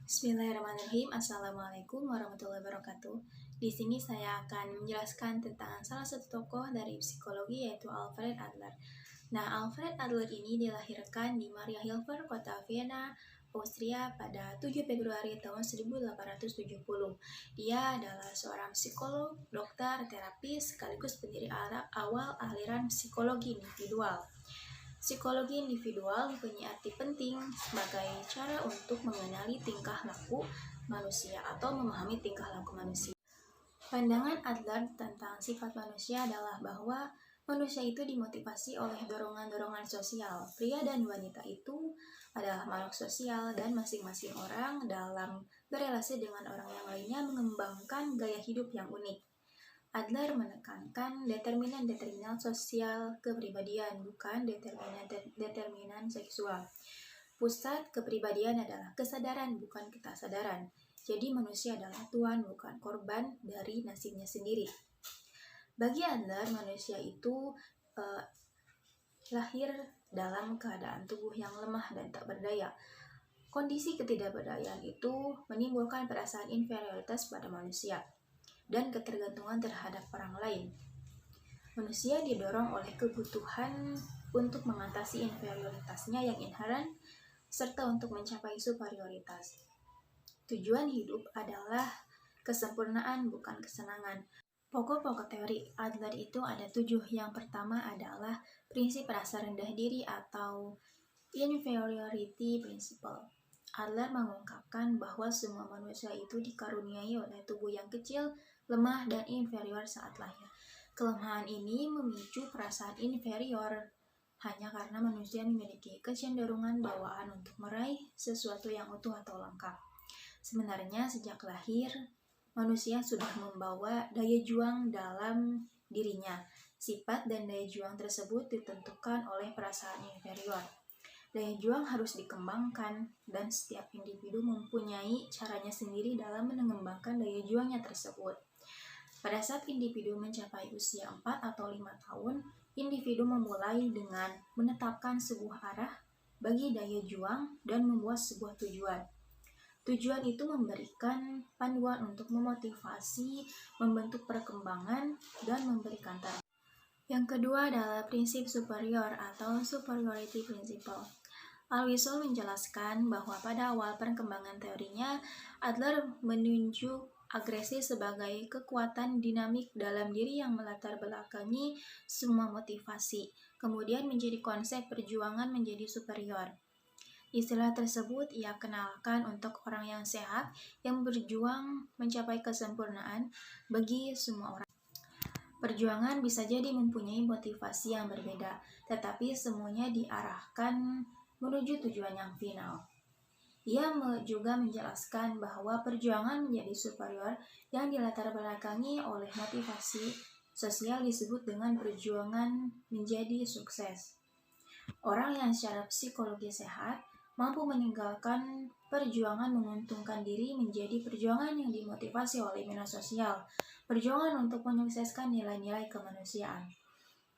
Bismillahirrahmanirrahim. Assalamualaikum warahmatullahi wabarakatuh. Di sini saya akan menjelaskan tentang salah satu tokoh dari psikologi yaitu Alfred Adler. Nah, Alfred Adler ini dilahirkan di Mariahilfer, kota Vienna, Austria pada 7 Februari tahun 1870. Dia adalah seorang psikolog, dokter, terapis, sekaligus pendiri awal aliran psikologi individual. Psikologi individual mempunyai arti penting sebagai cara untuk mengenali tingkah laku manusia atau memahami tingkah laku manusia. Pandangan Adler tentang sifat manusia adalah bahwa manusia itu dimotivasi oleh dorongan-dorongan sosial. Pria dan wanita itu adalah makhluk sosial dan masing-masing orang dalam berelasi dengan orang yang lainnya mengembangkan gaya hidup yang unik. Adler menekankan determinan sosial kepribadian, bukan determinan seksual. Pusat kepribadian adalah kesadaran, bukan ketaksadaran. Jadi manusia adalah tuan, bukan korban dari nasibnya sendiri. Bagi Adler, manusia itu lahir dalam keadaan tubuh yang lemah dan tak berdaya. Kondisi ketidakberdayaan itu menimbulkan perasaan inferioritas pada manusia dan ketergantungan terhadap orang lain. Manusia didorong oleh kebutuhan untuk mengatasi inferioritasnya yang inheren serta untuk mencapai superioritas. Tujuan hidup adalah kesempurnaan, bukan kesenangan. Pokok-pokok teori Adler itu ada 7. Yang pertama adalah prinsip rasa rendah diri atau inferiority principle. Adler mengungkapkan bahwa semua manusia itu dikaruniai oleh tubuh yang kecil, lemah, dan inferior saat lahir. Kelemahan ini memicu perasaan inferior hanya karena manusia memiliki kecenderungan bawaan untuk meraih sesuatu yang utuh atau lengkap. Sebenarnya sejak lahir, manusia sudah membawa daya juang dalam dirinya. Sifat dan daya juang tersebut ditentukan oleh perasaan inferior. Daya juang harus dikembangkan dan setiap individu mempunyai caranya sendiri dalam mengembangkan daya juangnya tersebut. Pada saat individu mencapai usia 4 atau 5 tahun, individu memulai dengan menetapkan sebuah arah bagi daya juang dan membuat sebuah tujuan. Tujuan itu memberikan panduan untuk memotivasi, membentuk perkembangan, dan memberikan target. Yang kedua adalah prinsip superior atau superiority principle. Alwisol menjelaskan bahwa pada awal perkembangan teorinya, Adler menunjuk agresi sebagai kekuatan dinamik dalam diri yang melatar belakangi semua motivasi, kemudian menjadi konsep perjuangan menjadi superior. Istilah tersebut ia kenalkan untuk orang yang sehat yang berjuang mencapai kesempurnaan bagi semua orang. Perjuangan bisa jadi mempunyai motivasi yang berbeda, tetapi semuanya diarahkan menuju tujuan yang final. Ia juga menjelaskan bahwa perjuangan menjadi superior yang dilatar belakangi oleh motivasi sosial disebut dengan perjuangan menjadi sukses. Orang yang secara psikologi sehat mampu meninggalkan perjuangan menguntungkan diri menjadi perjuangan yang dimotivasi oleh nilai sosial, perjuangan untuk menyukseskan nilai-nilai kemanusiaan.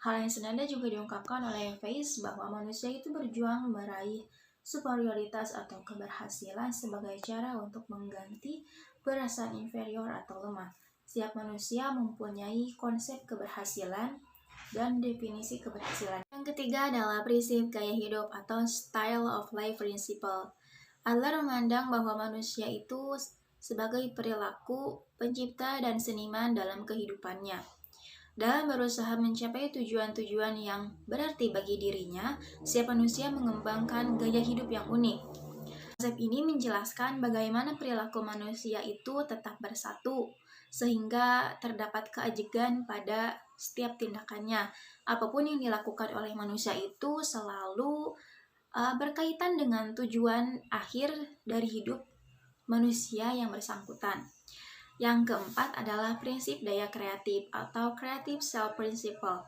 Hal yang senada juga diungkapkan oleh Weiss bahwa manusia itu berjuang meraih superioritas atau keberhasilan sebagai cara untuk mengganti perasaan inferior atau lemah. Setiap manusia mempunyai konsep keberhasilan dan definisi keberhasilan. Yang ketiga adalah prinsip gaya hidup atau style of life principle. Adler memandang bahwa manusia itu sebagai perilaku, pencipta, dan seniman dalam kehidupannya. Dalam berusaha mencapai tujuan-tujuan yang berarti bagi dirinya, setiap manusia mengembangkan gaya hidup yang unik. Konsep ini menjelaskan bagaimana perilaku manusia itu tetap bersatu, sehingga terdapat keajegan pada setiap tindakannya. Apapun yang dilakukan oleh manusia itu selalu berkaitan dengan tujuan akhir dari hidup manusia yang bersangkutan. Yang keempat adalah prinsip daya kreatif atau creative self principle.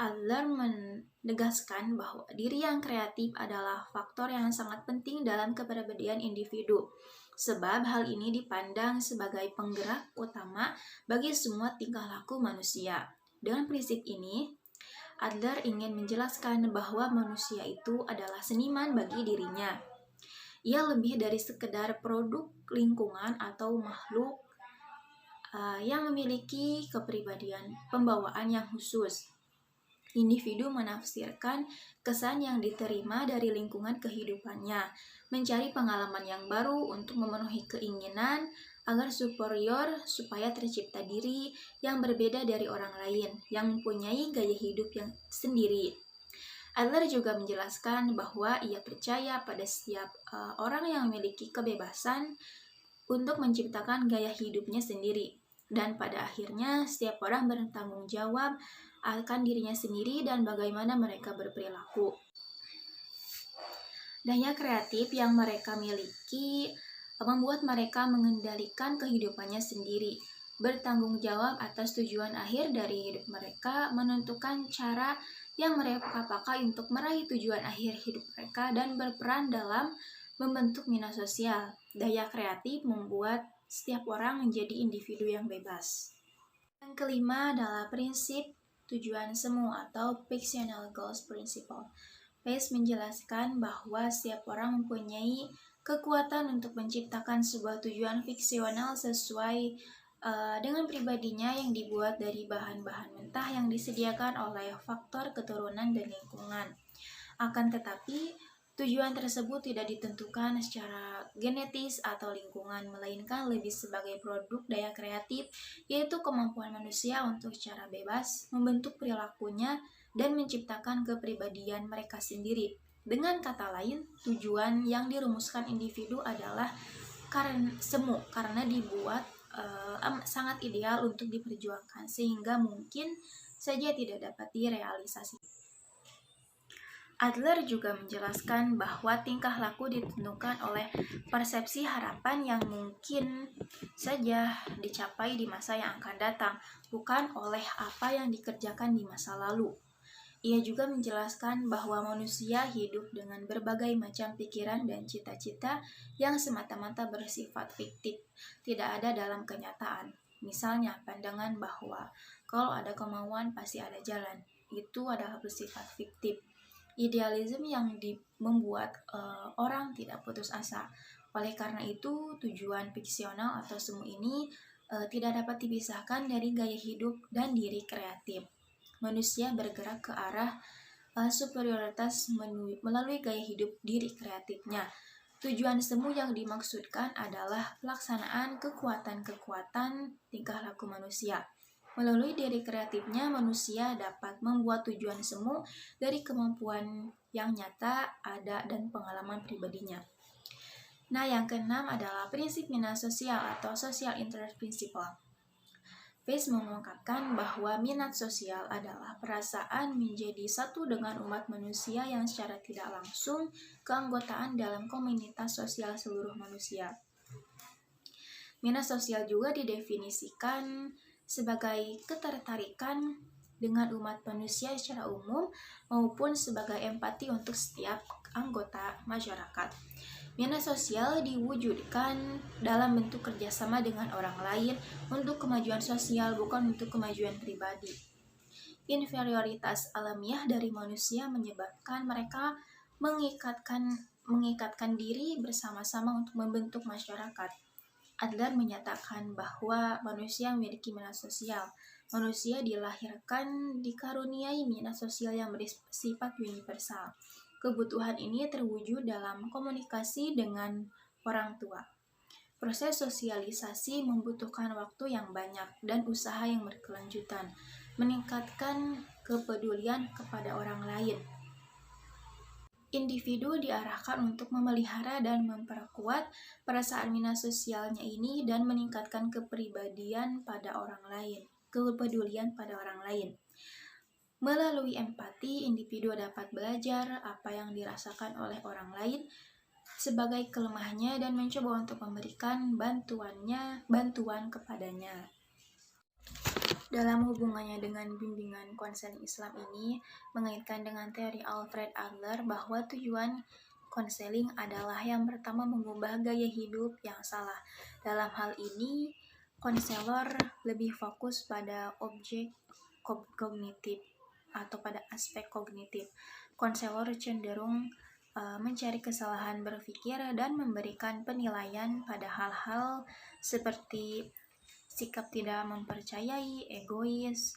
Adler menegaskan bahwa diri yang kreatif adalah faktor yang sangat penting dalam kepribadian individu, sebab hal ini dipandang sebagai penggerak utama bagi semua tingkah laku manusia. Dengan prinsip ini, Adler ingin menjelaskan bahwa manusia itu adalah seniman bagi dirinya. Ia lebih dari sekedar produk lingkungan atau makhluk yang memiliki kepribadian pembawaan yang khusus. Individu menafsirkan kesan yang diterima dari lingkungan kehidupannya, mencari pengalaman yang baru untuk memenuhi keinginan agar superior supaya tercipta diri yang berbeda dari orang lain, yang mempunyai gaya hidup yang sendiri. Adler juga menjelaskan bahwa ia percaya pada setiap orang yang memiliki kebebasan untuk menciptakan gaya hidupnya sendiri. Dan pada akhirnya setiap orang bertanggung jawab akan dirinya sendiri dan bagaimana mereka berperilaku. Daya kreatif yang mereka miliki membuat mereka mengendalikan kehidupannya sendiri, bertanggung jawab atas tujuan akhir dari hidup mereka, menentukan cara yang mereka pakai untuk meraih tujuan akhir hidup mereka, dan berperan dalam membentuk minat sosial. Daya kreatif membuat setiap orang menjadi individu yang bebas. Yang kelima adalah prinsip tujuan semu atau fictional goals principle. Pace menjelaskan bahwa setiap orang mempunyai kekuatan untuk menciptakan sebuah tujuan fiksional sesuai dengan pribadinya yang dibuat dari bahan-bahan mentah yang disediakan oleh faktor keturunan dan lingkungan. Akan tetapi, tujuan tersebut tidak ditentukan secara genetis atau lingkungan, melainkan lebih sebagai produk daya kreatif, yaitu kemampuan manusia untuk secara bebas membentuk perilakunya dan menciptakan kepribadian mereka sendiri. Dengan kata lain, tujuan yang dirumuskan individu adalah semu karena dibuat sangat ideal untuk diperjuangkan, sehingga mungkin saja tidak dapat direalisasi. Adler juga menjelaskan bahwa tingkah laku ditentukan oleh persepsi harapan yang mungkin saja dicapai di masa yang akan datang, bukan oleh apa yang dikerjakan di masa lalu. Ia juga menjelaskan bahwa manusia hidup dengan berbagai macam pikiran dan cita-cita yang semata-mata bersifat fiktif, tidak ada dalam kenyataan. Misalnya, pandangan bahwa kalau ada kemauan pasti ada jalan, itu adalah bersifat fiktif. Idealisme yang membuat orang tidak putus asa. Oleh karena itu, tujuan fiksional atau semu ini tidak dapat dipisahkan dari gaya hidup dan diri kreatif. Manusia bergerak ke arah superioritas melalui gaya hidup diri kreatifnya. Tujuan semu yang dimaksudkan adalah pelaksanaan kekuatan-kekuatan tingkah laku manusia. Melalui diri kreatifnya, manusia dapat membuat tujuan semu dari kemampuan yang nyata, ada, dan pengalaman pribadinya. Nah, yang keenam adalah prinsip minat sosial atau social interest principle. Pace mengungkapkan bahwa minat sosial adalah perasaan menjadi satu dengan umat manusia yang secara tidak langsung keanggotaan dalam komunitas sosial seluruh manusia. Minat sosial juga didefinisikan sebagai ketertarikan dengan umat manusia secara umum maupun sebagai empati untuk setiap anggota masyarakat. Minat sosial diwujudkan dalam bentuk kerjasama dengan orang lain untuk kemajuan sosial, bukan untuk kemajuan pribadi. Inferioritas alamiah dari manusia menyebabkan mereka mengikatkan diri bersama-sama untuk membentuk masyarakat. Adler menyatakan bahwa manusia memiliki minat sosial. Manusia dilahirkan dikaruniai minat sosial yang bersifat universal. Kebutuhan ini terwujud dalam komunikasi dengan orang tua. Proses sosialisasi membutuhkan waktu yang banyak dan usaha yang berkelanjutan, meningkatkan kepedulian kepada orang lain. Individu diarahkan untuk memelihara dan memperkuat perasaan minat sosialnya ini dan meningkatkan kepedulian pada orang lain. Melalui empati, individu dapat belajar apa yang dirasakan oleh orang lain sebagai kelemahannya dan mencoba untuk memberikan bantuan kepadanya. Dalam hubungannya dengan bimbingan konseling Islam ini, mengaitkan dengan teori Alfred Adler bahwa tujuan konseling adalah yang pertama mengubah gaya hidup yang salah. Dalam hal ini, konselor lebih fokus pada objek kognitif atau pada aspek kognitif. Konselor cenderung mencari kesalahan berpikir dan memberikan penilaian pada hal-hal seperti sikap tidak mempercayai, egois,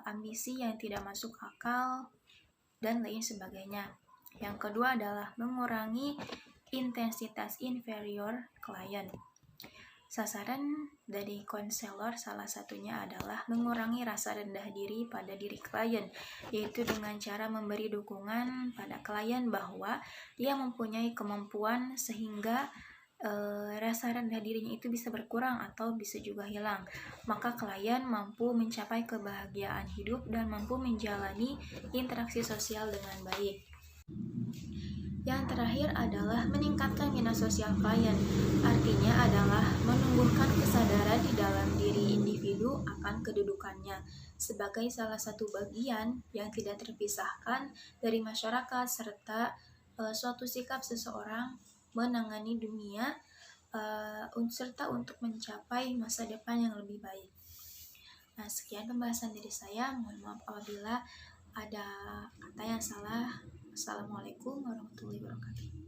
ambisi yang tidak masuk akal, dan lain sebagainya. Yang kedua adalah mengurangi intensitas inferior klien. Sasaran dari konselor salah satunya adalah mengurangi rasa rendah diri pada diri klien, yaitu dengan cara memberi dukungan pada klien bahwa dia mempunyai kemampuan sehingga rasa rendah dirinya itu bisa berkurang atau bisa juga hilang. Maka klien mampu mencapai kebahagiaan hidup dan mampu menjalani interaksi sosial dengan baik. Yang terakhir adalah meningkatkan minat sosial klien. Artinya adalah menumbuhkan kesadaran di dalam diri individu akan kedudukannya sebagai salah satu bagian yang tidak terpisahkan dari masyarakat serta suatu sikap seseorang menangani dunia serta untuk mencapai masa depan yang lebih baik. Nah, sekian pembahasan dari saya. Mohon maaf apabila ada kata yang salah. Assalamualaikum warahmatullahi wabarakatuh.